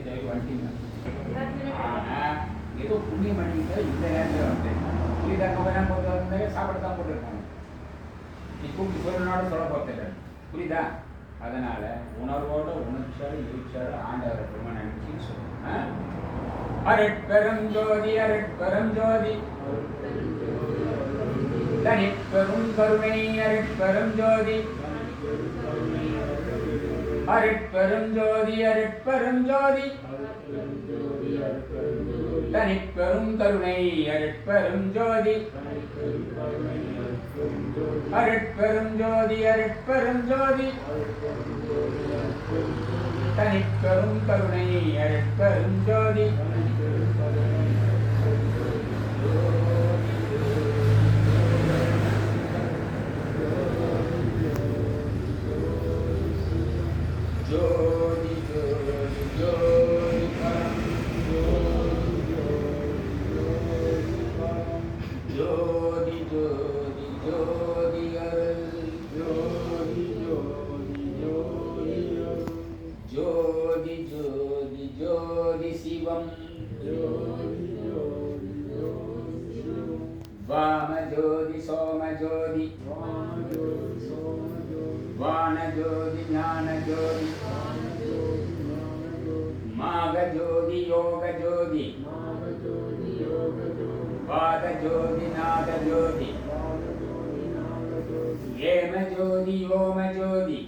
தவிர வந்துட்டீங்க. ஆனால் ஏதோ புண்ணியம் பண்ணிக்கிட்டு இந்த நேரத்தில் வந்து புரியுதாங்க வேணாம் போட்டு வந்து சாப்பிட தான் போட்டுருக்காங்க. நீ கூப்பிட்டு சொல்லணும்னாலும் சொல்ல போகிறதில்ல. புரியுதா? அதனால் உணர்வோட உணர்ச்சியோட எழுச்சியோட ஆண்டவரை ரொம்ப நினைச்சின்னு சொல்லுங்க. அருட்பெரும் ஜோதி அருட்பெரும் ஜோதி தனிப்பெரும் கருணை அருட்பெரும் ஜோதி அருட்பெரும் ஜோதி அருட்பெரும் ஜோதி தனிப்பெரும் கருணை அருட்பெரும் ஜோதி அருட்பெரும் ஜோதி அருட்பெரும் ஜோதி தனிப்பெரும் கருணை அருட்பெரும் ஜோதி ஜோதி ஜோதி ஜோதி ஜோதி ஜோதி ஜோதி அருள் ஜோதி ஜோதி ஜோதி ஜோதி ஜோதி ஜோதி சிவம் ஜோதி ஜோதி ஜோதி வாம ஜோதி சோம ஜோதி வான ஜோதி ஞான ஜோதி மாக ஜோதி யோக ஜோதி வாத ஜோதி நாத ஜோதி ஏம ஜோதி யோம ஜோதி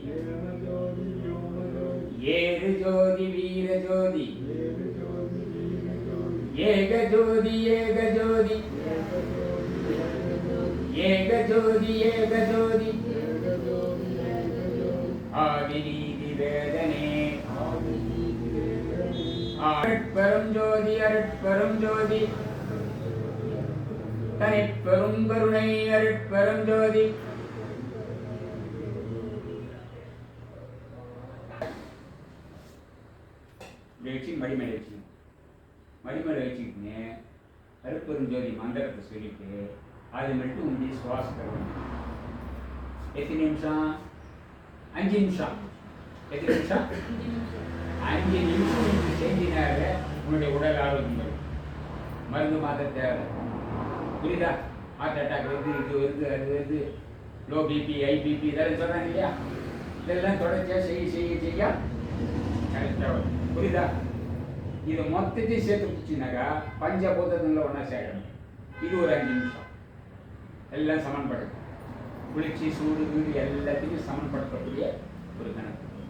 ஏறு ஜோதி வீர ஜோதி ஏக ஜோதி ஏக ஜோதி ஏக ஜோதி ஏக ஜோதி ஆதிநீதி வேதனே அருட்பெரும் ஜோதி அருட்பெரும் ஜோதி தனிப்பெரும் கருணை அருட்பெரும் ஜோதி வச்சு மடிமேல வச்சுக்கணும். மடிமேல வச்சுக்கிட்டு அருட்பெரும் ஜோதி மந்திரத்தை சொல்லிட்டு அது மட்டும் உண்டி சுவாசத்தை எத்தனை நிமிஷம்? 5 நிமிஷம். எத்தனை நிமிஷம்? 5 நிமிஷம் நீங்கள் செஞ்சினால உன்னுடைய உடல் ஆரோக்கியம். மருந்து மாற்ற தேவை. புரியுதா? ஹார்ட் அட்டாக் வருது, இது வருது, அது வருது, லோ பிபி, ஹை பிபி இதெல்லாம் சொல்கிறாங்க இல்லையா? இதெல்லாம் தொடர்ச்சியாக செய்ய கரெக்டாக வரும். புரியுதா? இதை மொத்தத்தையும் சேர்த்து பிடிச்சினாக்கா பஞ்சபூதத்தில் ஒன்றா சேர்க்கணும். இது ஒரு 5 நிமிஷம். எல்லாம் சமன்படுத்தும். குளிர்ச்சி சூடு வீடு எல்லாத்தையும் சமன்படுத்தக்கூடிய ஒரு கணக்கு.